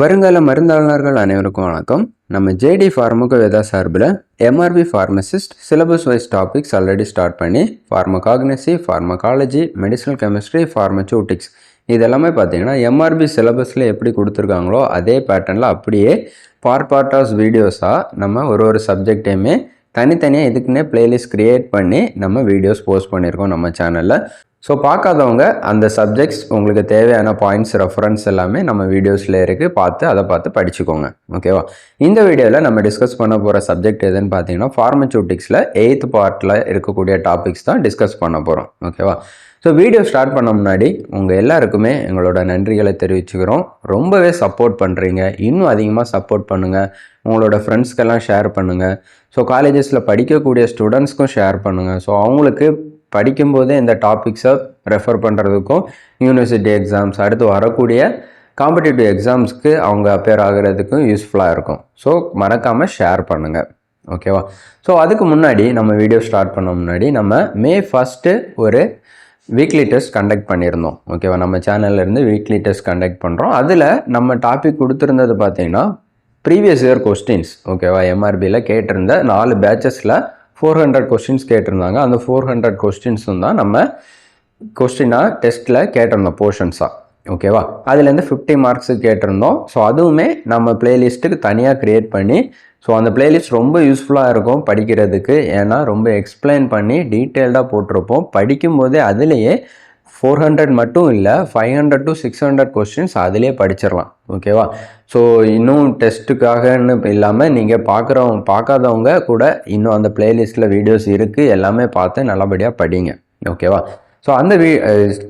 வருங்கால மருந்தாளர்கள் அனைவருக்கும் வணக்கம். நம்ம ஜேடி ஃபார்மகோவேதா சார்பில் MRB pharmacist syllabus wise topics already start பண்ணி pharmacognosy, pharmacology, medicinal chemistry, pharmaceutics இதெல்லாமே பார்த்தீங்கன்னா எம்ஆர்பி சிலபஸில் எப்படி கொடுத்துருக்காங்களோ அதே பேட்டர்னில் அப்படியே பார்ட் ஆஃப் வீடியோஸாக நம்ம ஒரு சப்ஜெக்டையுமே தனித்தனியாக இதுக்குன்னே பிளேலிஸ்ட் க்ரியேட் பண்ணி நம்ம வீடியோஸ் போஸ்ட் பண்ணியிருக்கோம் நம்ம சேனலில். ஸோ பார்க்காதவங்க அந்த சப்ஜெக்ட்ஸ் உங்களுக்கு தேவையான பாயிண்ட்ஸ் ரெஃபரன்ஸ் எல்லாமே நம்ம வீடியோஸில் இருக்குது, அதை பார்த்து படிச்சுக்கோங்க. ஓகேவா? இந்த வீடியோவில் நம்ம டிஸ்கஸ் பண்ண போகிற சப்ஜெக்ட் எதுன்னு பார்த்தீங்கன்னா ஃபார்மசூட்டிக்ஸில் 8th பார்ட்டில் இருக்கக்கூடிய டாபிக்ஸ் தான் டிஸ்கஸ் பண்ண போகிறோம். ஓகேவா? ஸோ வீடியோ ஸ்டார்ட் பண்ண முன்னாடி உங்கள் எல்லாருக்குமே எங்களோட நன்றிகளை தெரிவிச்சுக்கிறோம். ரொம்பவே சப்போர்ட் பண்ணுறீங்க, இன்னும் அதிகமாக சப்போர்ட் பண்ணுங்கள். உங்களோட ஃப்ரெண்ட்ஸ்க்கெல்லாம் ஷேர் பண்ணுங்கள். ஸோ காலேஜஸில் படிக்கக்கூடிய ஸ்டூடெண்ட்ஸ்க்கும் ஷேர் பண்ணுங்கள். ஸோ அவங்களுக்கு படிக்கும்போதே இந்த டாபிக்ஸை ரெஃபர் பண்ணுறதுக்கும் யூனிவர்சிட்டி எக்ஸாம்ஸ் அடுத்து வரக்கூடிய காம்படிட்டிவ் எக்ஸாம்ஸ்க்கு அவங்க அப்பியர் ஆகிறதுக்கும் யூஸ்ஃபுல்லாக இருக்கும். ஸோ மறக்காமல் ஷேர் பண்ணுங்கள். ஓகேவா? ஸோ அதுக்கு முன்னாடி நம்ம வீடியோ ஸ்டார்ட் பண்ண முன்னாடி நம்ம May 1 ஒரு வீக்லி டெஸ்ட் கண்டக்ட் பண்ணியிருந்தோம். ஓகேவா? நம்ம சேனல்லேருந்து வீக்லி டெஸ்ட் கண்டக்ட் பண்ணுறோம். அதில் நம்ம டாபிக் கொடுத்துருந்தது பார்த்தீங்கன்னா ப்ரீவியஸ் இயர் கொஸ்டின்ஸ். ஓகேவா? எம்ஆர்பியில் கேட்டிருந்த 4 பேட்சஸில் 400 கொஸ்டின்ஸ் கேட்டிருந்தாங்க. அந்த 400 கொஸ்டின்ஸும் தான் நம்ம கொஸ்டினாக டெஸ்ட்டில் கேட்டிருந்தோம் போர்ஷன்ஸாக. ஓகேவா? அதுலேருந்து 50 மார்க்ஸுக்கு கேட்டிருந்தோம். ஸோ அதுவுமே நம்ம பிளேலிஸ்ட்டுக்கு தனியாக க்ரியேட் பண்ணி, ஸோ அந்த பிளேலிஸ்ட் ரொம்ப யூஸ்ஃபுல்லாக இருக்கும் படிக்கிறதுக்கு. ஏன்னா ரொம்ப எக்ஸ்பிளைன் பண்ணி டீட்டெயில்டாக போட்டிருப்போம். படிக்கும்போதே அதுலேயே 400 மட்டும் இல்லை, 500 to 600 கொஸ்டின்ஸ் அதிலே படிச்சிடலாம். ஓகேவா? ஸோ இன்னும் டெஸ்ட்டுக்காகன்னு இல்லாமல் நீங்கள் பார்க்காதவங்க கூட இன்னும் அந்த பிளேலிஸ்ட்டில் வீடியோஸ் இருக்குது, எல்லாமே பார்த்து நல்லபடியாக படிங்க. ஓகேவா? ஸோ அந்த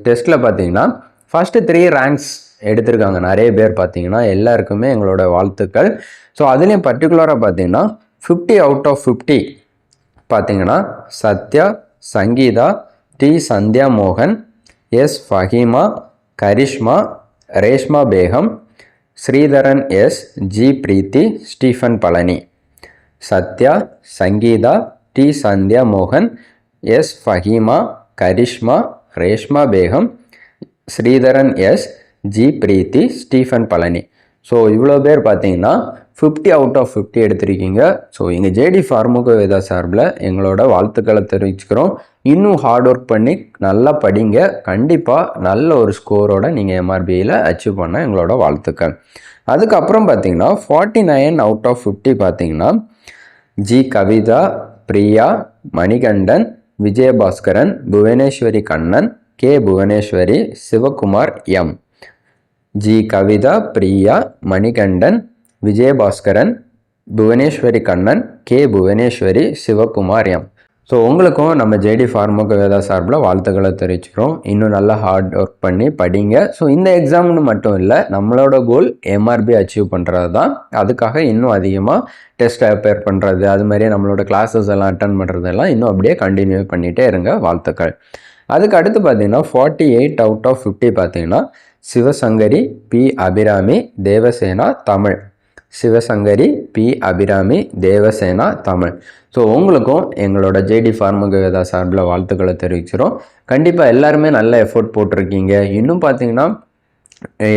டெஸ்ட்டில் பார்த்தீங்கன்னா ஃபஸ்ட்டு 3 ரேங்க்ஸ் எடுத்திருக்காங்க நிறைய பேர். பார்த்தீங்கன்னா எல்லாருக்குமே எங்களோட வாழ்த்துக்கள். ஸோ அதுலேயும் பர்டிகுலராக பார்த்தீங்கன்னா 50 out of 50 பார்த்தீங்கன்னா சத்யா, சங்கீதா, டி சந்தியா மோகன், S Fahima, Karishma, Reshma Begum, Sridharan S, G பிரீத்தி, ஸ்டீஃபன் பழனி. சத்யா, சங்கீதா, டி சந்தியா மோகன், S Fahima, Karishma, Reshma Begum, Sridharan S, G பிரீத்தி, ஸ்டீஃபன் பழனி. ஸோ இவ்வளோ பேர் பார்த்தீங்கன்னா 50 out of 50 எடுத்திருக்கீங்க. ஸோ எங்கள் ஜேடி ஃபார்மகோவேதா சார்பில் எங்களோட வாழ்த்துக்களை தெரிவிச்சுக்கிறோம். இன்னும் ஹார்ட் ஒர்க் பண்ணி நல்லா படிங்க. கண்டிப்பாக நல்ல ஒரு ஸ்கோரோட நீங்கள் எம்ஆர்பியில் அச்சீவ் பண்ண எங்களோட வாழ்த்துக்கள். அதுக்கப்புறம் பார்த்தீங்கன்னா 49 out of 50 பார்த்தீங்கன்னா G Kavitha, Priya, Manikandan, Vijayabaskaran, Bhuvaneswari Kannan, K Bhuvaneswari, Sivakumar M. G Kavitha, Priya, Manikandan, Vijayabaskaran, Bhuvaneswari Kannan, K Bhuvaneswari, Sivakumar M. So உங்களுக்கும் நம்ம ஜேடி ஃபார்மகோவேதா சார்பில் வாழ்த்துக்களை தெரிவிச்சுக்கிறோம். இன்னும் நல்லா ஹார்ட் ஒர்க் பண்ணி படிங்க. ஸோ இந்த எக்ஸாம்னு மட்டும் இல்லை, நம்மளோட கோல் எம்ஆர்பி அச்சீவ் பண்ணுறது தான். அதுக்காக இன்னும் அதிகமாக டெஸ்ட் அப்பியர் பண்ணுறது, அது மாதிரியே நம்மளோட கிளாஸஸ் எல்லாம் அட்டன் பண்ணுறதெல்லாம் இன்னும் அப்படியே கண்டினியூ பண்ணிகிட்டே இருங்க. வாழ்த்துக்கள். அதுக்கு அடுத்து பார்த்தீங்கன்னா 48 out of 50 பார்த்தீங்கன்னா Sivasankari, P Abirami, Devasena, Tamil. Sivasankari, P Abirami, Devasena, Tamil. So உங்களுக்கும் எங்களோட ஜேடி ஃபார்மகோவேதா சார்பில் வாழ்த்துக்களை தெரிவிக்கிறோம். கண்டிப்பாக எல்லாருமே நல்ல எஃபோர்ட் போட்டிருக்கீங்க. இன்னும் பார்த்தீங்கன்னா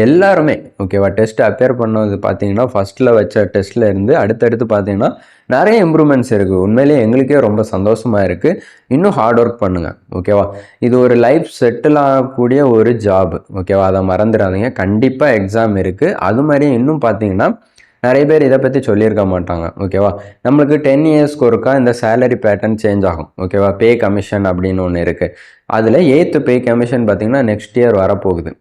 எல்லாருமே ஓகேவா டெஸ்ட் அப்பியர் பண்ணது பார்த்தீங்கன்னா ஃபஸ்ட்டில் வச்ச டெஸ்ட்டில் இருந்து அடுத்தடுத்து பார்த்தீங்கன்னா நிறைய இம்ப்ரூவ்மெண்ட்ஸ் இருக்குது. உண்மையிலேயே எங்களுக்கே ரொம்ப சந்தோஷமாக இருக்குது. இன்னும் ஹார்ட் ஒர்க் பண்ணுங்கள். ஓகேவா? இது ஒரு லைஃப் செட்டில் ஆகக்கூடிய ஒரு ஜாப். ஓகேவா? அதை மறந்துடாதீங்க. கண்டிப்பாக எக்ஸாம் இருக்குது. அது மாதிரி இன்னும் பார்த்தீங்கன்னா நிறைய பேர் இதை பற்றி சொல்லியிருக்க மாட்டாங்க. ஓகேவா? நம்மளுக்கு 10 இயர்ஸ்க்கு ஒருக்கா இந்த சேலரி பேட்டர்ன் சேஞ்ச் ஆகும். ஓகேவா? பே கமிஷன் அப்படின்னு ஒன்று இருக்குது. அதில் 8th பே கமிஷன் பார்த்தீங்கன்னா நெக்ஸ்ட் இயர் வரப்போகுது.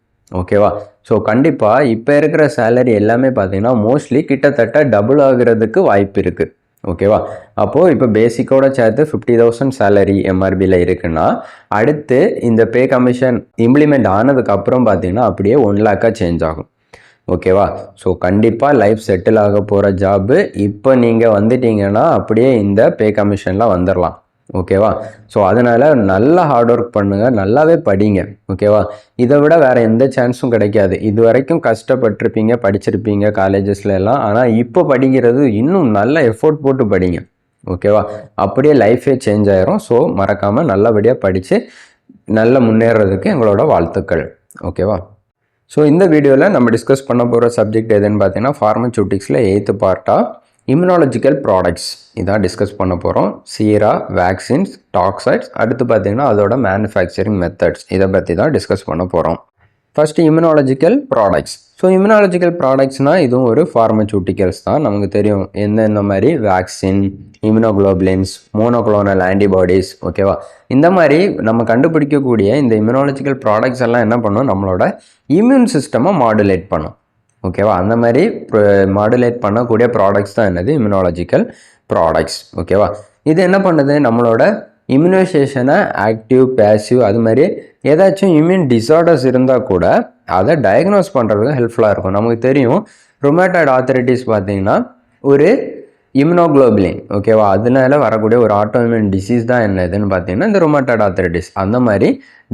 ஓகேவா? ஸோ கண்டிப்பாக இப்போ இருக்கிற சேலரி எல்லாமே பார்த்தீங்கன்னா மோஸ்ட்லி கிட்டத்தட்ட டபுள் ஆகிறதுக்கு வாய்ப்பு இருக்குது. ஓகேவா? அப்போது இப்போ பேசிக்கோட சேர்த்து 50,000 சேலரி எம்ஆர்பியில் இருக்குன்னா அடுத்து இந்த பே கமிஷன் இம்ப்ளிமெண்ட் ஆனதுக்கப்புறம் பார்த்தீங்கன்னா அப்படியே 1 lakh சேஞ்ச் ஆகும். ஓகேவா? ஸோ கண்டிப்பாக லைஃப் செட்டில் ஆக போகிற ஜாப்பு இப்போ நீங்கள் வந்துட்டீங்கன்னா அப்படியே இந்த பே கமிஷன்லாம் வந்துடலாம். ஓகேவா? ஸோ அதனால் நல்லா ஹார்ட் ஒர்க் பண்ணுங்கள், நல்லாவே படிங்க. ஓகேவா? இதை விட வேறு எந்த சான்ஸும் கிடைக்காது. இது வரைக்கும் கஷ்டப்பட்டிருப்பீங்க, படிச்சிருப்பீங்க காலேஜஸில் எல்லாம். ஆனால் இப்போ படிக்கிறது இன்னும் நல்ல எஃபோர்ட் போட்டு படிங்க. ஓகேவா? அப்படியே லைஃபே சேஞ்ச் ஆயிரும். ஸோ மறக்காமல் நல்லபடியாக படித்து நல்ல முன்னேறதுக்கு எங்களோட வாழ்த்துக்கள். ஓகேவா? ஸோ இந்த வீடியோவில் நம்ம டிஸ்கஸ் பண்ண போகிற சப்ஜெக்ட் எதுன்னு பார்த்தீங்கன்னா ஃபார்மசூட்டிக்ஸில் 8th பார்ட்டாக இம்யூனாலஜிக்கல் ப்ராடக்ட்ஸ் இதான் டிஸ்கஸ் பண்ண போகிறோம். சீரா, வேக்சின்ஸ், டாக்சைட்ஸ், அடுத்து பார்த்தீங்கன்னா அதோட மேனுஃபேக்சரிங் மெத்தட்ஸ் இதை பற்றி தான் டிஸ்கஸ் பண்ண போகிறோம். First immunological products. So immunological ப்ராடக்ட்ஸ்னால் இதுவும் ஒரு ஃபார்மசூட்டிக்கல்ஸ் தான். நமக்கு தெரியும் எந்தெந்த மாதிரி வேக்சின், இம்யூனோகுளோபுலின்ஸ், மோனோக்ளோனல் ஆன்டிபாடிஸ், ஓகேவா, இந்த மாதிரி நம்ம கண்டுபிடிக்கக்கூடிய இந்த இம்யூனாலஜிக்கல் ப்ராடக்ட்ஸ் எல்லாம் என்ன பண்ணும், நம்மளோட இம்யூன் சிஸ்டமை மாடுலேட் பண்ணும். ஓகேவா, அந்த மாதிரி மாடுலேட் பண்ணக்கூடிய ப்ராடக்ட்ஸ் தான் என்னது இம்யூனாலஜிக்கல் ப்ராடக்ட்ஸ். ஓகேவா, இது என்ன பண்ணுது, நம்மளோட இம்யூனைசேஷனை ஆக்டிவ், பேசிவ், அது மாதிரி ஏதாச்சும் இம்யூன் டிசார்டர்ஸ் இருந்தால் கூட அதை டயக்னோஸ் பண்ணுறதுக்கு ஹெல்ப்ஃபுல்லாக இருக்கும். நமக்கு தெரியும் ருமேட்டாய்டு ஆர்த்ரைட்டிஸ் பார்த்தீங்கன்னா ஒரு இம்யூனோகுளோபுலின், ஓகேவா, அதனால வரக்கூடிய ஒரு ஆட்டோஇம்யூன் டிசீஸ் தான் என்னதுன்னு பார்த்தீங்கன்னா இந்த ருமேட்டாய்டு ஆர்த்ரைட்டிஸ். அந்த மாதிரி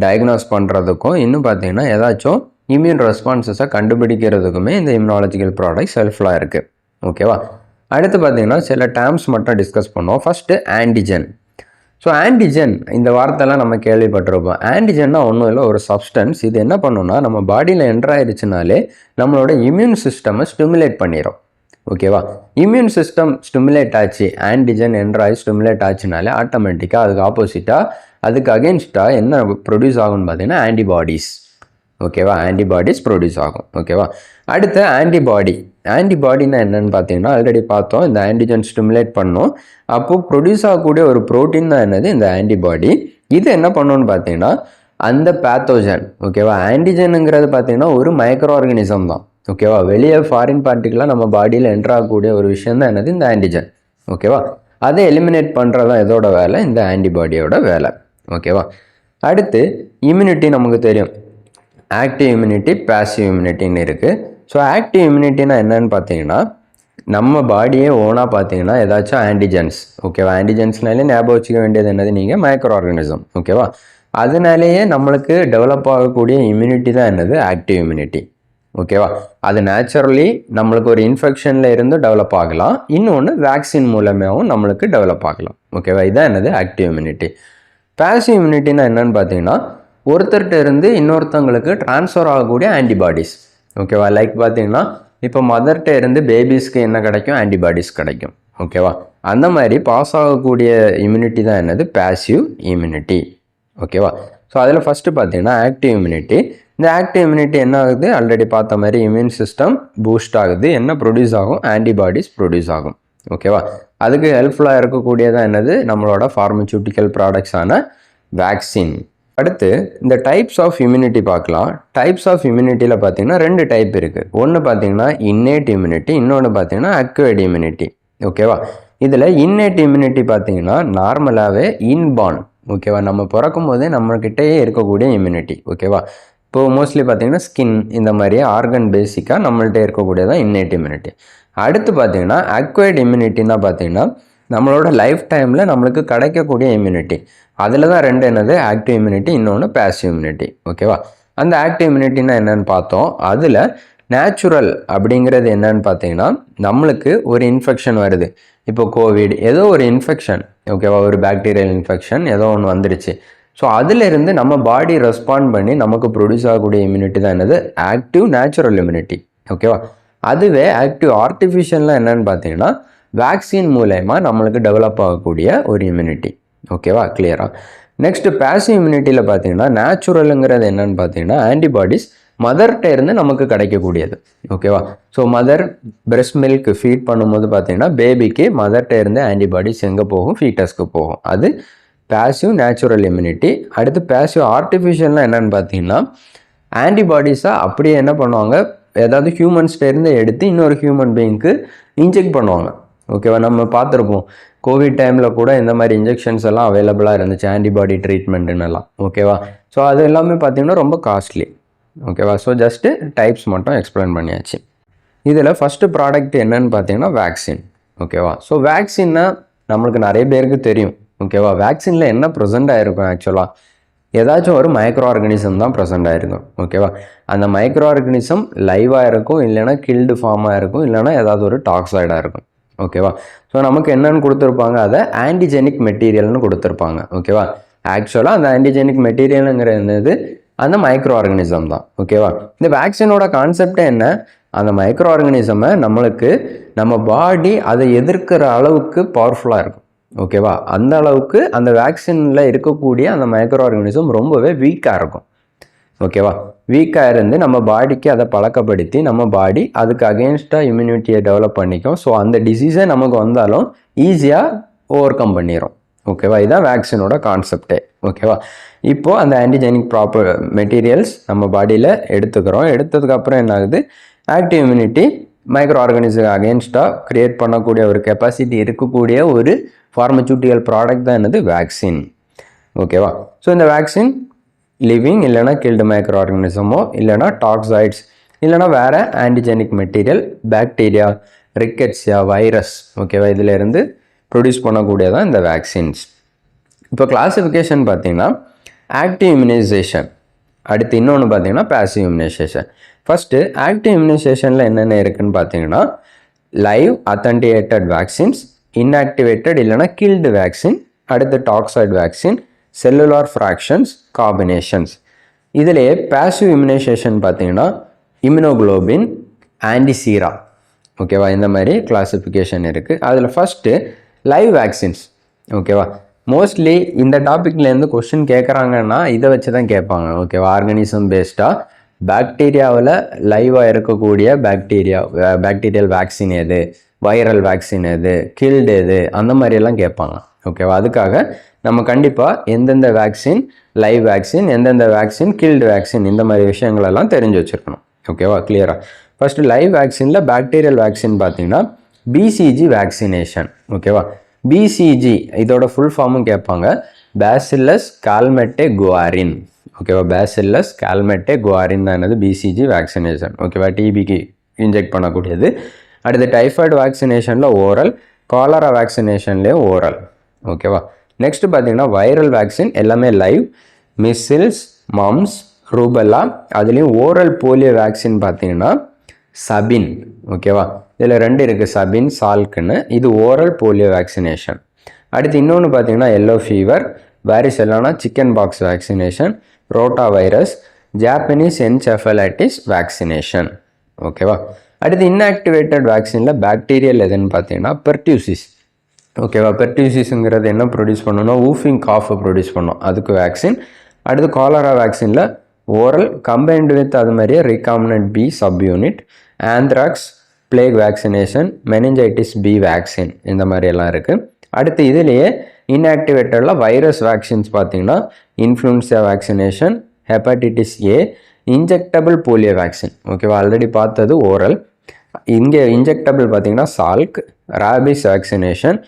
டயக்னோஸ் பண்ணுறதுக்கும் இன்னும் பார்த்தீங்கன்னா ஏதாச்சும் இம்யூன் ரெஸ்பான்சஸை கண்டுபிடிக்கிறதுக்குமே இந்த இம்யூனாலஜிக்கல் ப்ராடக்ட்ஸ் ஹெல்ப்ஃபுல்லாக இருக்குது. ஓகேவா, அடுத்து பார்த்தீங்கன்னா சில டேர்ம்ஸ் மட்டும் டிஸ்கஸ் பண்ணுவோம். First antigen. ஸோ ஆன்டிஜன் இந்த வார்த்தைலாம் நம்ம கேள்விப்பட்டிருப்போம். ஆன்டிஜன்னா ஒன்றும் இல்லை, ஒரு சப்ஸ்டன்ஸ். இது என்ன பண்ணுன்னா நம்ம பாடியில் என்ட்ராயிருச்சுனாலே நம்மளோட இம்யூன் சிஸ்டமை ஸ்டிமுலேட் பண்ணிடும். ஓகேவா, இம்யூன் சிஸ்டம் ஸ்டிமுலேட் ஆச்சு, ஆன்டிஜன் என்ட்ராய் ஸ்டிமுலேட் ஆச்சுனாலே ஆட்டோமேட்டிக்காக அதுக்கு ஆப்போசிட்டாக, அதுக்கு அகென்ஸ்டாக என்ன ப்ரொடியூஸ் ஆகும்னு பார்த்தீங்கன்னா ஆன்டிபாடிஸ். ஓகேவா, ஆன்டிபாடிஸ் ப்ரொடியூஸ் ஆகும். ஓகேவா, அடுத்து ஆன்டிபாடி. ஆன்டிபாடினா என்னன்னு பார்த்தீங்கன்னா ஆல்ரெடி பார்த்தோம், இந்த ஆன்டிஜன் ஸ்டிமுலேட் பண்ணும், அப்போது ப்ரொடியூஸ் ஆகக்கூடிய ஒரு ப்ரோட்டீன் தான் என்னது இந்த ஆன்டிபாடி. இது என்ன பண்ணணும்னு பார்த்தீங்கன்னா அந்த பேத்தோஜன், ஓகேவா, ஆன்டிஜனுங்கிறது பார்த்தீங்கன்னா ஒரு மைக்ரோ ஆர்கானிசம் தான். ஓகேவா, வெளியே ஃபாரின் பார்ட்டிகளாக நம்ம பாடியில் என்ட்ரு ஆகக்கூடிய ஒரு விஷயம் தான் என்னது இந்த ஆன்டிஜன். ஓகேவா, அதை எலிமினேட் பண்ணுறதான் இதோட வேலை, இந்த ஆன்டிபாடியோட வேலை. ஓகேவா, அடுத்து இம்யூனிட்டி. நமக்கு தெரியும் ஆக்டிவ் இம்யூனிட்டி, பேசிவ் இம்யூனிட்டின்னு இருக்குது. ஸோ ஆக்டிவ் இம்யூனிட்டினா என்னன்னு பார்த்தீங்கன்னா நம்ம பாடியே ஓனாக பார்த்தீங்கன்னா ஏதாச்சும் ஆன்டிஜென்ஸ், ஓகேவா, ஆன்டிஜென்ஸ்னாலே ஞாபகம் வச்சுக்க வேண்டியது என்னது, நீங்கள் மைக்ரோ ஆர்கானிசம். ஓகேவா, அதனாலேயே நம்மளுக்கு டெவலப் ஆகக்கூடிய இம்யூனிட்டி தான் என்னது ஆக்டிவ் இம்யூனிட்டி. ஓகேவா, அது நேச்சுரலி நம்மளுக்கு ஒரு இன்ஃபெக்ஷனில் இருந்து டெவலப் ஆகலாம், இன்னொன்று வேக்சின் மூலமாகவும் நம்மளுக்கு டெவலப் ஆகலாம். ஓகேவா, இதுதான் என்னது ஆக்டிவ் இம்யூனிட்டி. பேசிவ் இம்யூனிட்டினா என்னன்னு பார்த்தீங்கன்னா ஒருத்தர்கிட்ட இருந்து இன்னொருத்தவங்களுக்கு ட்ரான்ஸ்ஃபர் ஆகக்கூடிய ஆன்டிபாடிஸ். ஓகேவா, லைக் பார்த்தீங்கன்னா இப்போ மதர்கிட்ட இருந்து பேபிஸ்க்கு என்ன கிடைக்கும், ஆன்டிபாடிஸ் கிடைக்கும். ஓகேவா, அந்த மாதிரி பாஸ் ஆகக்கூடிய இம்யூனிட்டி தான் என்னது பேசிவ் இம்யூனிட்டி. ஓகேவா, ஸோ அதில் ஃபஸ்ட்டு பார்த்தீங்கன்னா ஆக்டிவ் இம்யூனிட்டி. இந்த ஆக்டிவ் இம்யூனிட்டி என்ன ஆகுது, ஆல்ரெடி பார்த்த மாதிரி இம்யூன் சிஸ்டம் பூஸ்ட் ஆகுது, என்ன ப்ரொடியூஸ் ஆகும், ஆன்டிபாடிஸ் ப்ரொடியூஸ் ஆகும். ஓகேவா, அதுக்கு ஹெல்ப்ஃபுல்லாக இருக்கக்கூடியதான் என்னது நம்மளோட ஃபார்மசூட்டிக்கல் ப்ராடக்ட்ஸான வேக்சின். அடுத்து இந்த டைப்ஸ் ஆஃப் இம்யூனிட்டி பார்க்கலாம். டைப்ஸ் ஆஃப் இம்யூனிட்டியில் பார்த்தீங்கன்னா 2 டைப் இருக்குது. ஒன்று பார்த்தீங்கன்னா இன்னேட் இம்யூனிட்டி, இன்னொன்று பார்த்தீங்கன்னா அக்வைர்டு இம்யூனிட்டி. ஓகேவா, இதில் இன்னேட் இம்யூனிட்டி பார்த்தீங்கன்னா நார்மலாகவே இன்பார்ன், ஓகேவா, நம்ம பிறக்கும் போதே நம்மக்கிட்டேயே இருக்கக்கூடிய இம்யூனிட்டி. ஓகேவா, இப்போது மோஸ்ட்லி பார்த்தீங்கன்னா ஸ்கின் இந்த மாதிரி ஆர்கன் பேசிக்காக நம்மள்கிட்ட இருக்கக்கூடியதான் இன்னேட் இம்யூனிட்டி. அடுத்து பார்த்தீங்கன்னா அக்வைர்டு இம்யூனிட்டின்னா பார்த்தீங்கன்னா நம்மளோட லைஃப் டைமில் நம்மளுக்கு கிடைக்கக்கூடிய இம்யூனிட்டி. அதில் தான் 2 என்னது ஆக்டிவ் இம்யூனிட்டி, இன்னொன்று பேசிவ் இம்யூனிட்டி. ஓகேவா, அந்த ஆக்டிவ் இம்யூனிட்டின்னா என்னென்னு பார்த்தோம். அதில் நேச்சுரல் அப்படிங்கிறது என்னன்னு பார்த்தீங்கன்னா நம்மளுக்கு ஒரு இன்ஃபெக்ஷன் வருது, இப்போ கோவிட் ஏதோ ஒரு இன்ஃபெக்ஷன், ஓகேவா, ஒரு பாக்டீரியல் இன்ஃபெக்ஷன் ஏதோ ஒன்று வந்துடுச்சு. ஸோ அதிலிருந்து நம்ம பாடி ரெஸ்பாண்ட் பண்ணி நமக்கு ப்ரொடியூஸ் ஆகக்கூடிய இம்யூனிட்டி தான் என்னது ஆக்டிவ் நேச்சுரல் இம்யூனிட்டி. ஓகேவா, அதுவே ஆக்டிவ் ஆர்டிஃபிஷியல்லாம் என்னன்னு பார்த்தீங்கன்னா வேக்சின் மூலயமா நம்மளுக்கு டெவலப் ஆகக்கூடிய ஒரு இம்யூனிட்டி. ஓகேவா, கிளியரா. நெக்ஸ்ட் பேசிவ் இம்யூனிட்டியில் பார்த்தீங்கன்னா நேச்சுரலுங்கிறது என்னன்னு பார்த்தீங்கன்னா ஆன்டிபாடிஸ் மதர்கிட்ட இருந்து நமக்கு கிடைக்கக்கூடியது. ஓகேவா, so mother breast milk feed பண்ணும்போது பார்த்தீங்கன்னா பேபிக்கு மதர்கிட்ட இருந்து ஆன்டிபாடிஸ் எங்கே போகும், ஃபீட்டஸ்க்கு போகும். அது பேசிவ் நேச்சுரல் இம்யூனிட்டி. அடுத்து பேசிவ் ஆர்டிஃபிஷியல்னால் என்னென்னு பார்த்தீங்கன்னா ஆன்டிபாடிஸாக அப்படியே என்ன பண்ணுவாங்க, ஏதாவது ஹியூமன்ஸ்டேருந்து எடுத்து இன்னொரு ஹியூமன் பீயிங்க்கு இன்ஜெக்ட் பண்ணுவாங்க. ஓகேவா, நம்ம பார்த்துருப்போம் கோவிட் டைமில் கூட இந்த மாதிரி இன்ஜெக்ஷன்ஸ் எல்லாம் அவைலபிளாக இருந்துச்சு, ஆன்டிபாடி ட்ரீட்மெண்ட்டுன்னெல்லாம். ஓகேவா, ஸோ அது எல்லாமே பார்த்திங்கன்னா ரொம்ப காஸ்ட்லி. ஓகேவா, ஸோ ஜஸ்ட்டு டைப்ஸ் மட்டும் எக்ஸ்பிளைன் பண்ணியாச்சு. இதில் ஃபஸ்ட்டு ப்ராடக்ட் என்னன்னு பார்த்தீங்கன்னா வேக்சின். ஓகேவா, ஸோ வேக்சின்னா நம்மளுக்கு நிறைய பேருக்கு தெரியும். ஓகேவா, வேக்சினில் என்ன ப்ரெசென்ட் ஆகிருக்கும், ஆக்சுவலாக ஏதாச்சும் ஒரு மைக்ரோ ஆர்கானிசம் தான் ப்ரெசென்ட் ஆகிருக்கும். ஓகேவா, அந்த மைக்ரோ ஆர்கானிசம் லைவாக இருக்கும், இல்லைனா கில்டு ஃபார்மாக இருக்கும், இல்லைனா ஏதாவது ஒரு டாக்ஸைடாக இருக்கும். ஓகேவா, ஸோ நமக்கு என்னென்னு கொடுத்துருப்பாங்க, அதை ஆன்டிஜெனிக் மெட்டீரியல்னு கொடுத்துருப்பாங்க. ஓகேவா, ஆக்சுவலாக அந்த ஆன்டிஜெனிக் மெட்டீரியலுங்கிறது அந்த மைக்ரோ ஆர்கானிசம் தான். ஓகேவா? இந்த வேக்சினோட கான்செப்டே என்ன, அந்த மைக்ரோ ஆர்கானிசமை நம்மளுக்கு நம்ம பாடி அதை எதிர்க்கிற அளவுக்கு பவர்ஃபுல்லாக இருக்கும். ஓகேவா? அந்த அளவுக்கு அந்த வேக்சினில் இருக்கக்கூடிய அந்த மைக்ரோ ஆர்கானிசம் ரொம்பவே வீக்காக இருக்கும். ஓகேவா? வீக்காக இருந்து நம்ம பாடிக்கு அதை பழக்கப்படுத்தி நம்ம பாடி அதுக்கு அகெயின்ஸ்டாக இம்யூனிட்டியை டெவலப் பண்ணிக்கும். ஸோ அந்த டிசீஸை நமக்கு வந்தாலும் ஈஸியாக ஓவர் கம் பண்ணிடும். ஓகேவா? இதுதான் வேக்சினோட கான்செப்டே. ஓகேவா? இப்போது அந்த ஆன்டிஜெனிக் ப்ராப்பர் மெட்டீரியல்ஸ் நம்ம பாடியில் எடுத்துக்கிறோம். எடுத்ததுக்கப்புறம் என்ன ஆகுது, ஆக்டிவ் இம்யூனிட்டி மைக்ரோ ஆர்கானிசம் அகெயின்ஸ்டாக க்ரியேட் பண்ணக்கூடிய ஒரு கெப்பாசிட்டி இருக்கக்கூடிய ஒரு ஃபார்மசூட்டிக்கல் ப்ராடக்ட் தான் என்னது, வேக்சின். ஓகேவா? ஸோ இந்த வேக்சின் லிவிங் இல்லைனா கில்டு மைக்ரோ ஆர்கானிசமோ இல்லைனா டாக்ஸைட்ஸ் இல்லைனா வேறு ஆன்டிஜெனிக் மெட்டீரியல், பாக்டீரியா, ரிக்கெட்ஸியா, வைரஸ், ஓகேவா, இதிலேருந்து ப்ரொடியூஸ் பண்ணக்கூடியதான் இந்த வேக்சின்ஸ். இப்போ கிளாஸிஃபிகேஷன் பார்த்தீங்கன்னா ஆக்டிவ் இம்யூனைசேஷன், அடுத்து இன்னொன்று பார்த்தீங்கன்னா பேசிவ் இம்யூனைசேஷன். ஃபஸ்ட்டு ஆக்டிவ் இம்யூனைசேஷனில் என்னென்ன இருக்குதுன்னு பார்த்தீங்கன்னா லைவ் அத்தன்டிகேட்டட் வேக்சின்ஸ், இன்ஆக்டிவேட்டட் இல்லைனா கில்டு வேக்சின், அடுத்து toxoid vaccine, cellular fractions, combinations. இதிலேயே பேசிவ் இம்யூனைசேஷன் பார்த்தீங்கன்னா இம்யூனோகுளோபின், ஆன்டிசீரா, ஓகேவா, இந்த மாதிரி கிளாஸிஃபிகேஷன் இருக்குது. அதில் ஃபஸ்ட்டு லைவ் வேக்சின்ஸ். ஓகேவா? மோஸ்ட்லி இந்த டாப்பிக்லேருந்து கொஸ்டின் கேட்குறாங்கன்னா இதை வச்சு தான் கேட்பாங்க. ஓகேவா? ஆர்கானிசம் பேஸ்டாக பாக்டீரியாவில் லைவாக இருக்கக்கூடிய பாக்டீரியல் வேக்சின் எது, வைரல் வேக்சின் எது, கில்டு எது, அந்த மாதிரியெல்லாம் கேட்பாங்க. ஓகேவா? அதுக்காக நம்ம கண்டிப்பாக எந்தெந்த வேக்சின் லைவ் வேக்சின், எந்தெந்த வேக்சின் கில்டு வேக்சின், இந்த மாதிரி விஷயங்களெல்லாம் தெரிஞ்சு வச்சுருக்கணும். ஓகேவா? கிளியராக. ஃபஸ்ட்டு லைவ் வேக்சினில் பாக்டீரியல் வேக்சின் பார்த்தீங்கன்னா பிசிஜி வேக்சினேஷன். ஓகேவா? பிசிஜி இதோட ஃபுல் ஃபார்மும் கேட்பாங்க, பேசில்லஸ் கால்மெட்டே குவாரின். ஓகேவா? பேசில்லஸ் கால்மெட்டே குவாரின் தான் என்னது பிசிஜி வேக்சினேஷன். ஓகேவா? டிபிக்கு இன்ஜெக்ட் பண்ணக்கூடியது. அடுத்து டைஃபாய்டு வேக்சினேஷனில் ஓரல், காலரா வேக்சினேஷன்லேயும் ஓரல். ஓகேவா? நெக்ஸ்ட் பார்த்தீங்கன்னா வைரல் வேக்சின் எல்லாமே லைவ், மிசில்ஸ், மம்ஸ், ரூபெல்லா, அதுலேயும் ஓரல் போலியோ வேக்சின் பார்த்தீங்கன்னா சபின். ஓகேவா? இதில் ரெண்டு இருக்குது, சபின், சால்க்குன்னு. இது ஓரல் போலியோ வேக்சினேஷன். அடுத்து இன்னொன்று பார்த்தீங்கன்னா எல்லோ ஃபீவர், வாரிசெல்லானா chicken pox vaccination, rota virus, Japanese encephalitis vaccination. ஓகேவா? அடுத்து இன்ஆக்டிவேட்டட் வேக்சினில் பாக்டீரியல் எதுன்னு பார்த்தீங்கன்னா பெர்டியூசிஸ். ஓகேவா? பெர்டியூசிஸுங்கிறது என்ன ப்ரொடியூஸ் பண்ணணும்னா ஊஃபிங் காஃபை ப்ரொடியூஸ் பண்ணோம், அதுக்கு வேக்சின். அடுத்து காலரா வேக்சினில் ஓரல் கம்பைன்டு வித் அது மாதிரியே recombinant B subunit, anthrax, plague vaccination, meningitis B vaccine, இந்த மாதிரி எல்லாம் இருக்குது. அடுத்து இதிலேயே இன்ஆக்டிவேட்டடில் வைரஸ் வேக்சின்ஸ் பார்த்தீங்கன்னா influenza vaccination, hepatitis A, injectable polio vaccine. ஓகேவா? ஆல்ரெடி பார்த்தது ஓரல். இங்கே இன்ஜெக்டபிள் பார்த்தீங்கன்னா Salk, rabies vaccination,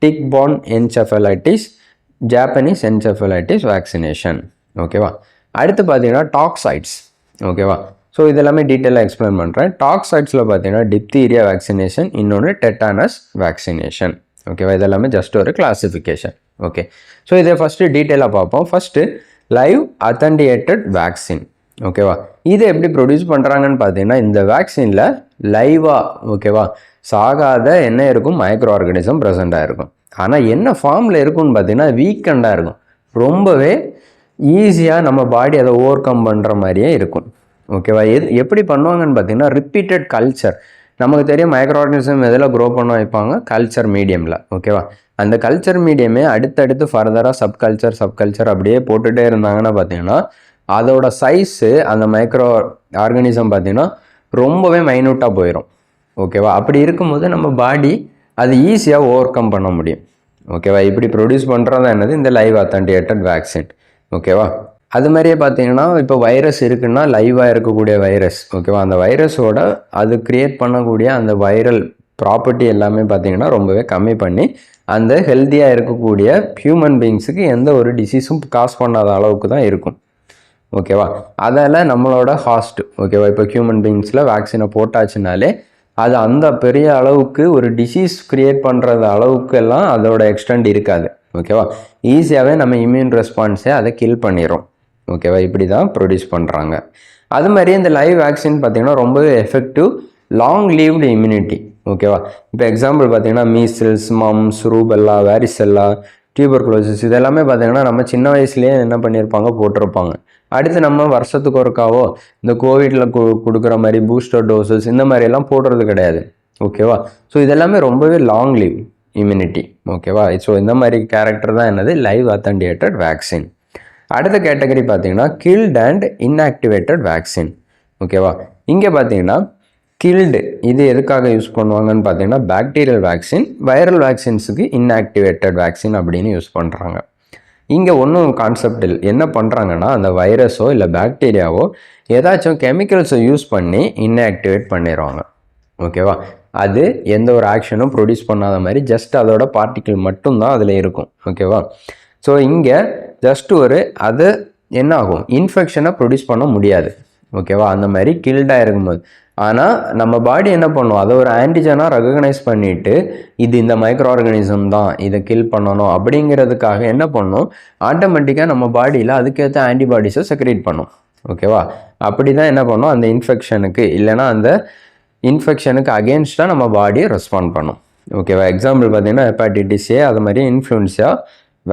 tick borne encephalitis, Japanese encephalitis vaccination. ஓகேவா? அடுத்து பார்த்தீங்கன்னா டாக்ஸைட்ஸ். ஓகேவா? ஸோ இதெல்லாமே டீட்டெயிலாக எக்ஸ்பிளைன் பண்ணுறேன். டாக்ஸைட்ஸில் பார்த்தீங்கன்னா டிப்தீரியா வேக்சினேஷன், இன்னொன்று டெட்டானஸ் வேக்சினேஷன். ஓகேவா? இதெல்லாமே ஜஸ்ட் ஒரு கிளாஸிஃபிகேஷன். ஓகே, ஸோ இதை ஃபஸ்ட்டு டீட்டெயிலாக பார்ப்போம். First live attenuated vaccine. ஓகேவா? இதை எப்படி ப்ரொடியூஸ் பண்ணுறாங்கன்னு பார்த்தீங்கன்னா இந்த வேக்சினில் லைவாக, ஓகேவா, சாகாத என்ன இருக்கும், மைக்ரோ ஆர்கானிசம் ப்ரெசண்ட்டாக இருக்கும். ஆனால் என்ன ஃபார்மில் இருக்கும்னு பார்த்தீங்கன்னா வீக்கெண்டாக இருக்கும். ரொம்பவே ஈஸியாக நம்ம பாடி அதை ஓவர் கம் பண்ணுற மாதிரியே இருக்கும். ஓகேவா? எப்படி பண்ணுவாங்கன்னு பார்த்தீங்கன்னா ரிப்பீட்டட் கல்ச்சர். நமக்கு தெரியும் மைக்ரோ ஆர்கானிசம் எதில் க்ரோ பண்ண வைப்பாங்க, கல்ச்சர் மீடியமில். ஓகேவா? அந்த கல்ச்சர் மீடியமே அடுத்தடுத்து ஃபர்தராக சப்கல்ச்சர் அப்படியே போட்டுகிட்டே இருந்தாங்கன்னா பார்த்தீங்கன்னா அதோட சைஸு அந்த மைக்ரோ ஆர்கானிசம் பார்த்தீங்கன்னா ரொம்பவே மைனூட்டாக போயிடும். ஓகேவா? அப்படி இருக்கும்போது நம்ம பாடி அது ஈஸியாக ஓவர் கம் பண்ண முடியும். ஓகேவா? இப்படி ப்ரொடியூஸ் பண்ணுறது என்னது இந்த லைவ் அத்தன்டிகேட்டட் வேக்சின். ஓகேவா? அது மாதிரியே பார்த்தீங்கன்னா இப்போ வைரஸ் இருக்குன்னா லைவாக இருக்கக்கூடிய வைரஸ். ஓகேவா? அந்த வைரஸோட அது க்ரியேட் பண்ணக்கூடிய அந்த வைரல் ப்ராப்பர்ட்டி எல்லாமே பார்த்தீங்கன்னா ரொம்பவே கம்மி பண்ணி அந்த ஹெல்த்தியாக இருக்கக்கூடிய ஹியூமன் பீயிங்ஸுக்கு எந்த ஒரு டிசீஸும் காஸ் பண்ணாத அளவுக்கு தான் இருக்கும். ஓகேவா? அதில் நம்மளோட ஹாஸ்ட், ஓகேவா, இப்போ ஹியூமன் பீயிங்ஸில் வேக்சினை போட்டாச்சுனாலே அது அந்த பெரிய அளவுக்கு ஒரு டிசீஸ் க்ரியேட் பண்ணுறது அளவுக்கு எல்லாம் அதோட எக்ஸ்டெண்ட் இருக்காது. ஓகேவா? ஈஸியாகவே நம்ம இம்யூன் ரெஸ்பான்ஸை அதை கில் பண்ணிடும். ஓகேவா? இப்படி தான் ப்ரொடியூஸ் பண்ணுறாங்க. அது மாதிரி இந்த லைவ் வேக்சின் பார்த்திங்கன்னா ரொம்பவே எஃபெக்டிவ், லாங் லீவ்டு இம்யூனிட்டி. ஓகேவா? இப்போ எக்ஸாம்பிள் பார்த்திங்கன்னா மீசில்ஸ், மம்ஸ், ரூபெல்லா, வாரிசெல்லா, டியூபர்குலோசிஸ் இதெல்லாமே பார்த்திங்கன்னா நம்ம சின்ன வயசுலேயே என்ன பண்ணியிருப்பாங்க, போட்டிருப்பாங்க. அடுத்து நம்ம வருஷத்துக்கு ஒருக்காவோ இந்த கோவிடில் கொடுக்குற மாதிரி பூஸ்டர் டோசஸ் இந்த மாதிரியெல்லாம் போடுறது கிடையாது. ஓகேவா? ஸோ இதெல்லாமே ரொம்பவே லாங் லிவ் இம்யூனிட்டி. ஓகேவா? ஸோ இந்த மாதிரி கேரக்டர் தான் என்னது லைவ் அத்தன்டிகேட்டட் வேக்சின். அடுத்த கேட்டகரி பார்த்தீங்கன்னா கில்ட் அண்ட் இன்ஆக்டிவேட்டட் வேக்சின். ஓகேவா? இங்கே பார்த்தீங்கன்னா கில்டு இது எதுக்காக யூஸ் பண்ணுவாங்கன்னு பார்த்தீங்கன்னா பாக்டீரியல் வேக்சின், வைரல் வேக்சின்ஸுக்கு இன்ஆக்டிவேட்டட் வேக்சின் அப்படின்னு யூஸ் பண்ணுறாங்க. இங்கே ஒன்றும் கான்செப்ட் இல்லை. என்ன பண்ணுறாங்கன்னா அந்த வைரஸோ இல்லை பாக்டீரியாவோ ஏதாச்சும் கெமிக்கல்ஸை யூஸ் பண்ணி இன்ஆக்டிவேட் பண்ணிடுவாங்க. ஓகேவா? அது எந்த ஒரு ஆக்ஷனும் ப்ரொடியூஸ் பண்ணாத மாதிரி ஜஸ்ட் அதோட பார்ட்டிக்கிள் மட்டும்தான் அதில் இருக்கும். ஓகேவா? ஸோ இங்கே ஜஸ்ட் அது என்ன ஆகும், இன்ஃபெக்ஷனை ப்ரொடியூஸ் பண்ண முடியாது. ஓகேவா? அந்த மாதிரி கில்டாக இருக்கும்போது ஆனால் நம்ம பாடி என்ன பண்ணும், அதை ஒரு ஆன்டிஜனாக ரெகக்னைஸ் பண்ணிவிட்டு இது இந்த மைக்ரோ ஆர்கானிசம் தான், இதை கில் பண்ணணும் அப்படிங்கிறதுக்காக என்ன பண்ணும், ஆட்டோமேட்டிக்காக நம்ம பாடியில் அதுக்கேற்ற ஆன்டிபாடிஸை செக்ரேட் பண்ணும். ஓகேவா? அப்படி தான் என்ன பண்ணும், அந்த இன்ஃபெக்ஷனுக்கு இல்லைனா அந்த இன்ஃபெக்ஷனுக்கு அகேன்ஸ்டாக நம்ம பாடியை ரெஸ்பாண்ட் பண்ணும். ஓகேவா? எக்ஸாம்பிள் பார்த்தீங்கன்னா ஹெப்பாட்டிட்டிஸ் ஏ, அது மாதிரி இன்ஃப்ளூயன்ஸா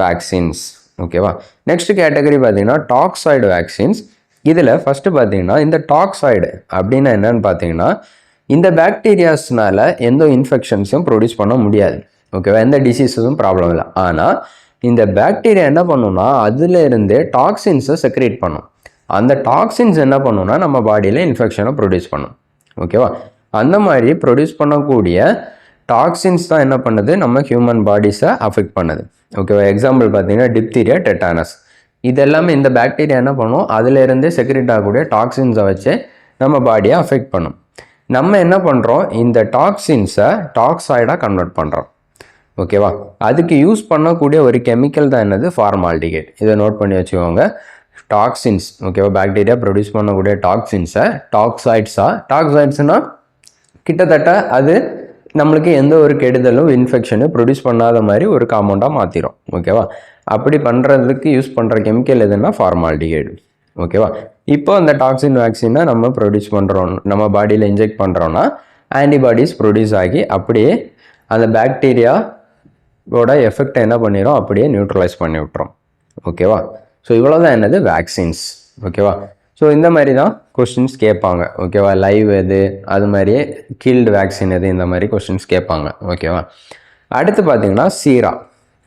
வேக்சின்ஸ். ஓகேவா? நெக்ஸ்ட் கேட்டகரி பார்த்தீங்கன்னா டாக்ஸாய்டு வேக்சின்ஸ். இதில் ஃபஸ்ட்டு பார்த்தீங்கன்னா இந்த டாக்ஸாய்டு அப்படின்னா என்னன்னு பார்த்தீங்கன்னா இந்த பாக்டீரியாஸ்னால எந்த இன்ஃபெக்ஷன்ஸும் ப்ரொடியூஸ் பண்ண முடியாது. ஓகேவா? எந்த டிசீஸஸும் ப்ராப்ளம் இல்லை. ஆனால் இந்த பாக்டீரியா என்ன பண்ணுன்னா அதுலேருந்தே டாக்ஸின்ஸை செக்ரேட் பண்ணும். அந்த டாக்ஸின்ஸ் என்ன பண்ணுன்னா நம்ம பாடியில் இன்ஃபெக்ஷனை ப்ரொடியூஸ் பண்ணும். ஓகேவா? அந்த மாதிரி ப்ரொடியூஸ் பண்ணக்கூடிய டாக்ஸின்ஸ் தான் என்ன பண்ணுது, நம்ம ஹியூமன் பாடிஸை அஃபெக்ட் பண்ணுது. ஓகேவா? எக்ஸாம்பிள் பார்த்தீங்கன்னா டிப்தீரியா, டெட்டானஸ். இது எல்லாமே இந்த பாக்டீரியா என்ன பண்ணும், அதிலேருந்தே செக்ரேட் ஆகக்கூடிய டாக்ஸின்ஸை வச்சு நம்ம பாடியை அஃபெக்ட் பண்ணும். நம்ம என்ன பண்ணுறோம், இந்த டாக்ஸின்ஸை டாக்ஸாய்டாக கன்வெர்ட் பண்ணுறோம். ஓகேவா? அதுக்கு யூஸ் பண்ணக்கூடிய ஒரு கெமிக்கல் தான் என்னது, ஃபார்மால்டிஹைட். இதை நோட் பண்ணி வச்சுக்கோங்க. டாக்ஸின்ஸ், ஓகேவா, பாக்டீரியா ப்ரொடியூஸ் பண்ணக்கூடிய டாக்ஸின்ஸை டாக்ஸாய்ட்ஸ்னால் கிட்டத்தட்ட அது நம்மளுக்கு எந்த ஒரு கெடுதலும் இன்ஃபெக்ஷனும் ப்ரொடியூஸ் பண்ணாத மாதிரி ஒரு காம்பவுண்டாக மாற்றிடும். ஓகேவா? அப்படி பண்ணுறதுக்கு யூஸ் பண்ணுற கெமிக்கல் எதுனா ஃபார்மால்டிஹைடு. ஓகேவா? இப்போ அந்த டாக்ஸின் வேக்சினை நம்ம ப்ரொடியூஸ் பண்ணுறோம், நம்ம பாடியில் இன்ஜெக்ட் பண்ணுறோன்னா ஆன்டிபாடிஸ் ப்ரொடியூஸ் ஆகி அப்படியே அந்த பாக்டீரியாவோட எஃபெக்டை என்ன பண்ணிடும், அப்படியே நியூட்ரலைஸ் பண்ணி விட்டுரும். ஓகேவா? ஸோ இவ்வளோ தான் என்னது வேக்சின்ஸ். ஓகேவா? ஸோ இந்த மாதிரி தான் கொஸ்டின்ஸ் கேட்பாங்க. ஓகேவா? லைவ் எது, அது மாதிரியே கில்டு வேக்சின் எது, இந்த மாதிரி கொஸ்டின்ஸ் கேட்பாங்க. ஓகேவா? அடுத்து பார்த்தீங்கன்னா சீரா.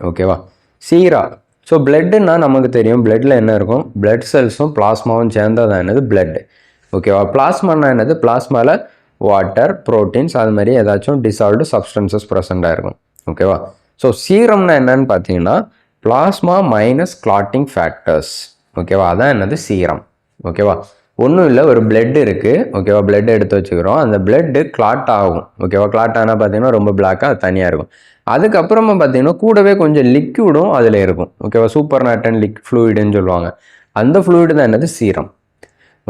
ஓகேவா? சீரா. ஸோ பிளட்டுன்னா நமக்கு தெரியும், பிளட்டில் என்ன இருக்கும், பிளட் செல்ஸும் பிளாஸ்மாவும் சேர்ந்தால் தான் என்னது பிளட். ஓகேவா? பிளாஸ்மானா என்னது, பிளாஸ்மாவில் வாட்டர், ப்ரோட்டீன்ஸ், அது மாதிரி ஏதாச்சும் டிசால்வ்டு சப்ஸ்டன்சஸ் ப்ரெசென்ட்டாக இருக்கும். ஓகேவா? ஸோ சீரம்னா என்னன்னு பார்த்தீங்கன்னா பிளாஸ்மா மைனஸ் கிளாட்டிங் ஃபேக்டர்ஸ். ஓகேவா? அதான் என்னது சீரம். ஓகேவா? ஒன்றும் இல்லை, ஒரு பிளட் இருக்குது. ஓகேவா? பிளட் எடுத்து வச்சுக்கிறோம். அந்த பிளட்டு கிளாட் ஆகும். ஓகேவா? கிளாட் ஆனால் பார்த்தீங்கன்னா ரொம்ப பிளாக்காக அது தனியாக இருக்கும். அதுக்கப்புறமா பார்த்தீங்கன்னா கூடவே கொஞ்சம் லிக்விடும் அதில் இருக்கும். ஓகேவா? சூப்பர் நாட்டன் ஃப்ளூயிடுன்னு சொல்லுவாங்க. அந்த ஃப்ளூயிடு தான் என்னது சீரம்.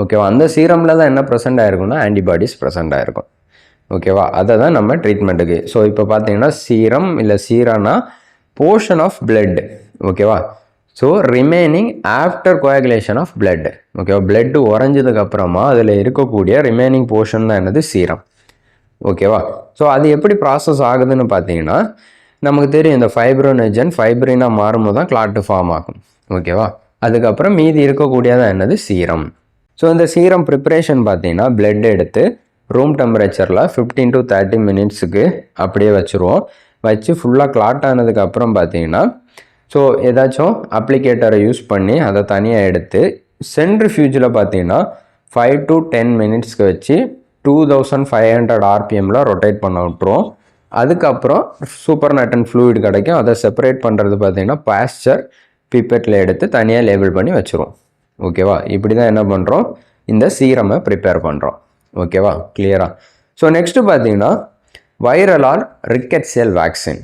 ஓகேவா? அந்த சீரமில் தான் என்ன ப்ரெசென்ட் ஆகிருக்கும்னா ஆன்டிபாடிஸ் ப்ரெசென்ட் ஆகிருக்கும். ஓகேவா? அதை தான் நம்ம ட்ரீட்மெண்ட்டுக்கு. ஸோ இப்போ பார்த்தீங்கன்னா சீரம் இல்லை சீரானா போர்ஷன் ஆஃப் பிளட். ஓகேவா? So remaining after coagulation of blood. ஓகேவா? பிளட்டு உறைஞ்சதுக்கப்புறமா அதில் இருக்கக்கூடிய ரிமைனிங் போர்ஷன் தான் என்னது சீரம். ஓகேவா? ஸோ அது எப்படி ப்ராசஸ் ஆகுதுன்னு பார்த்தீங்கன்னா நமக்கு தெரியும், இந்த ஃபைப்ரோனெஜன் ஃபைப்ரினாக மாறும்போது தான் கிளாட்டு ஃபார்ம் ஆகும். ஓகேவா? அதுக்கப்புறம் மீதி இருக்கக்கூடியதான் என்னது சீரம். ஸோ இந்த சீரம் ப்ரிப்பரேஷன் பார்த்தீங்கன்னா பிளட் எடுத்து ரூம் டெம்பரேச்சரில் 15 to 30 மினிட்ஸுக்கு அப்படியே வச்சுருவோம். வச்சு ஃபுல்லாக கிளாட் ஆனதுக்கப்புறம் பார்த்தீங்கன்னா ஸோ ஏதாச்சும் அப்ளிகேட்டரை யூஸ் பண்ணி அதை தனியாக எடுத்து சென்ட்ரிஃபியூஜில் பார்த்தீங்கன்னா 5 to 10 மினிட்ஸ்க்கு வச்சு 2500 RPMல ரொட்டேட் பண்ண விட்டுருவோம். அதுக்கப்புறம் சூப்பர் நாட்டன் ஃப்ளூயிட் கிடைக்கும். அதை செப்பரேட் பண்ணுறது பார்த்தீங்கன்னா பாஸ்சர் பிப்பெட்டில் எடுத்து தனியாக லேபிள் பண்ணி வச்சுருவோம். ஓகேவா? இப்படி தான் என்ன பண்ணுறோம், இந்த சீரமை ப்ரிப்பேர் பண்ணுறோம். ஓகேவா? கிளியரா? ஸோ நெக்ஸ்ட்டு பார்த்தீங்கன்னா வைரல் ஆர் ரிக்கெட் செல் வேக்சின்.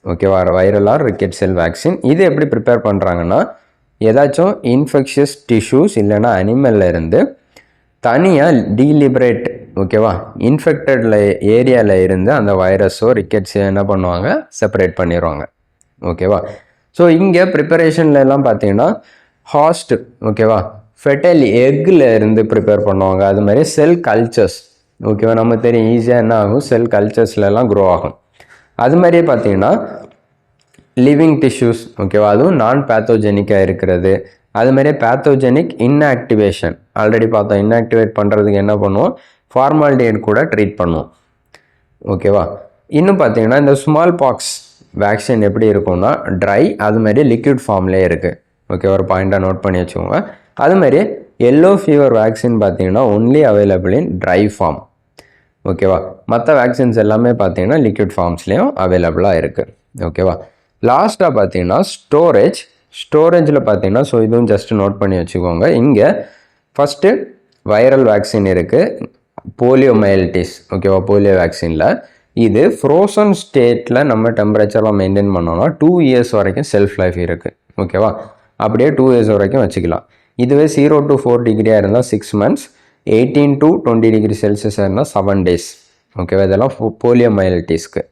ஓகேவா? வைரல் ஆர் ரிக்கெட் செல் வேக்சின். இது எப்படி ப்ரிப்பேர் பண்ணுறாங்கன்னா ஏதாச்சும் இன்ஃபெக்ஷியஸ் டிஷ்யூஸ் இல்லைன்னா அனிமலில் இருந்து தனியாக டீலிபரேட், ஓகேவா, இன்ஃபெக்டடில் ஏரியாவில் இருந்து அந்த வைரஸோ ரிக்கெட்ஸோ என்ன பண்ணுவாங்க, செப்பரேட் பண்ணிடுவாங்க. ஓகேவா? ஸோ இங்கே ப்ரிப்பரேஷன்ல எல்லாம் பார்த்தீங்கன்னா ஹாஸ்ட், ஓகேவா, ஃபெட்டல் எக்கில் இருந்து ப்ரிப்பேர் பண்ணுவாங்க. அது மாதிரி செல் கல்ச்சர்ஸ். ஓகேவா? நமக்கு தெரியும் ஈஸியாக என்ன ஆகும், செல் கல்ச்சர்ஸ்லாம் க்ரோ ஆகும். அது மாதிரியே பார்த்தீங்கன்னா லிவிங் டிஷ்யூஸ். ஓகேவா? அதுவும் நான் பேத்தோஜெனிக்காக இருக்கிறது. அதுமாதிரி பேத்தோஜெனிக் இன்ஆக்டிவேஷன் ஆல்ரெடி பார்த்தோம். இன்ஆக்டிவேட் பண்ணுறதுக்கு என்ன பண்ணுவோம், ஃபார்மால்டிஹைட் கூட ட்ரீட் பண்ணுவோம். ஓகேவா. இன்னும் பார்த்தீங்கன்னா இந்த ஸ்மால் பாக்ஸ் வேக்சின் எப்படி இருக்கும்னா ட்ரை, அதுமாதிரி லிக்விட் ஃபார்ம்லேயே இருக்குது. ஓகே, ஒரு பாயிண்ட்டாக நோட் பண்ணி வச்சுக்கோங்க. அதுமாதிரி எல்லோ ஃபீவர் வேக்சின் பார்த்தீங்கன்னா only available in dry form. ஓகேவா. மற்ற வேக்சின்ஸ் எல்லாமே பார்த்தீங்கன்னா லிக்விட் ஃபார்ம்ஸ்லேயும் அவைலபிளாக இருக்குது. ஓகேவா. லாஸ்ட்டாக பார்த்தீங்கன்னா ஸ்டோரேஜில் பார்த்தீங்கன்னா ஸோ இதுவும் ஜஸ்ட் நோட் பண்ணி வச்சுக்கோங்க. இங்கே ஃபஸ்ட்டு வைரல் வேக்சின் இருக்குது, போலியோ மைல்டிஸ். ஓகேவா. போலியோ வேக்சினில் இது ஃப்ரோசன் ஸ்டேட்டில் நம்ம டெம்பரேச்சர்லாம் மெயின்டைன் பண்ணோம்னா 2 இயர்ஸ் வரைக்கும் செல்ஃப் லைஃப் இருக்குது. ஓகேவா. அப்படியே 2 இயர்ஸ் வரைக்கும் வச்சுக்கலாம். இதுவே 0 to 4 டிகிரியாக இருந்தால் 6 months, 18 to 20 டிகிரி செல்சியஸாக இருந்தால் 7 days. ஓகேவா. இதெல்லாம் போலியோ மைல்டிஸ்க்கு.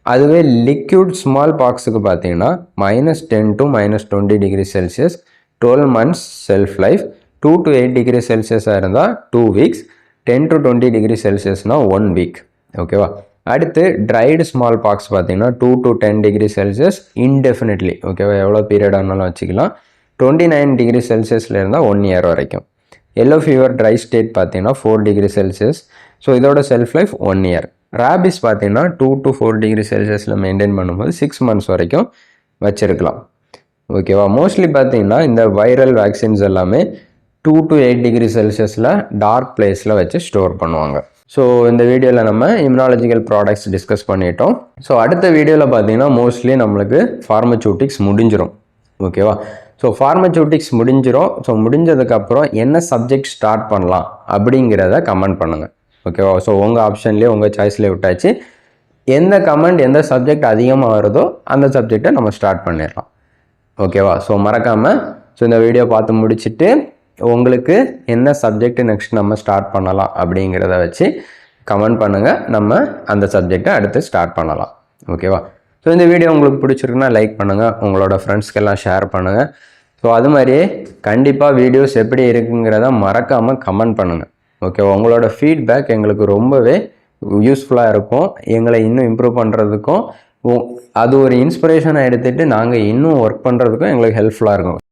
அதுவே லிக்யூட் ஸ்மால் பாக்ஸுக்கு பார்த்தீங்கன்னா -10 to -20 degree Celsius 12 months shelf life, 2 to 8 degree செல்சியஸாக இருந்தால் 2 weeks, 10 to 20 டிகிரி செல்சியஸ்னால் 1 week. ஓகேவா. அடுத்து ட்ரைடு ஸ்மால் பாக்ஸ் பார்த்தீங்கன்னா 2 to 10 டிகிரி செல்சியஸ் இன்டெஃபினிட்லி. ஓகேவா. எவ்வளோ பீரியட் ஆனாலும் வச்சுக்கலாம். 29 டிகிரி செல்சியஸில் இருந்தால் 1 year வரைக்கும். எல்லோ ஃபீவர் ட்ரை ஸ்டேட் பார்த்தீங்கன்னா 4 டிகிரி செல்சியஸ். ஸோ இதோட செல்ஃப் லைஃப் 1 year. ரேபிஸ் பார்த்தீங்கன்னா 2 to 4 டிகிரி செல்சியஸில் மெயின்டைன் பண்ணும்போது 6 months வரைக்கும் வச்சுருக்கலாம். ஓகேவா. மோஸ்ட்லி பார்த்தீங்கன்னா இந்த வைரல் வேக்சின்ஸ் எல்லாமே 2 to 8 டிகிரி செல்சியஸில் டார்க் பிளேஸில் வச்சு ஸ்டோர் பண்ணுவாங்க. ஸோ இந்த வீடியோவில் நம்ம இம்யூனாலஜிக்கல் ப்ராடக்ட்ஸ் டிஸ்கஸ் பண்ணிட்டோம். ஸோ அடுத்த வீடியோவில் பார்த்தீங்கன்னா மோஸ்ட்லி நம்மளுக்கு ஃபார்மசூட்டிக்ஸ் முடிஞ்சிடும். ஓகேவா. ஸோ ஃபார்மசூட்டிக்ஸ் முடிஞ்சிடும். ஸோ முடிஞ்சதுக்கப்புறம் என்ன சப்ஜெக்ட் ஸ்டார்ட் பண்ணலாம் அப்படிங்கிறத கமெண்ட் பண்ணுங்கள். ஓகேவா. ஸோ உங்கள் ஆப்ஷன்லேயே உங்கள் சாய்ஸ்லேயே விட்டாச்சு. எந்த சப்ஜெக்ட் அதிகமாக வருதோ அந்த சப்ஜெக்டை நம்ம ஸ்டார்ட் பண்ணிடலாம். ஓகேவா. ஸோ மறக்காமல் இந்த வீடியோ பார்த்து முடிச்சுட்டு உங்களுக்கு என்ன சப்ஜெக்ட் நெக்ஸ்ட் நம்ம ஸ்டார்ட் பண்ணலாம் அப்படிங்கிறத வச்சு கமெண்ட் பண்ணுங்கள். நம்ம அந்த சப்ஜெக்டை அடுத்து ஸ்டார்ட் பண்ணலாம். ஓகேவா. ஸோ இந்த வீடியோ உங்களுக்கு பிடிச்சிருக்குன்னா லைக் பண்ணுங்கள், உங்களோட ஃப்ரெண்ட்ஸ்க்கெல்லாம் ஷேர் பண்ணுங்கள். ஸோ அது மாதிரியே கண்டிப்பாக வீடியோஸ் எப்படி இருக்குங்கிறத மறக்காமல் கமெண்ட் பண்ணுங்கள். ஓகேவா. உங்களோட ஃபீட்பேக் எங்களுக்கு ரொம்பவே யூஸ்ஃபுல்லாக இருக்கும். எங்களை இன்னும் இம்ப்ரூவ் பண்ணுறதுக்கும் அது ஒரு இன்ஸ்பிரேஷனாக எடுத்துகிட்டு நாங்கள் இன்னும் ஒர்க் பண்ணுறதுக்கும் எங்களுக்கு ஹெல்ப்ஃபுல்லாக இருக்கும்.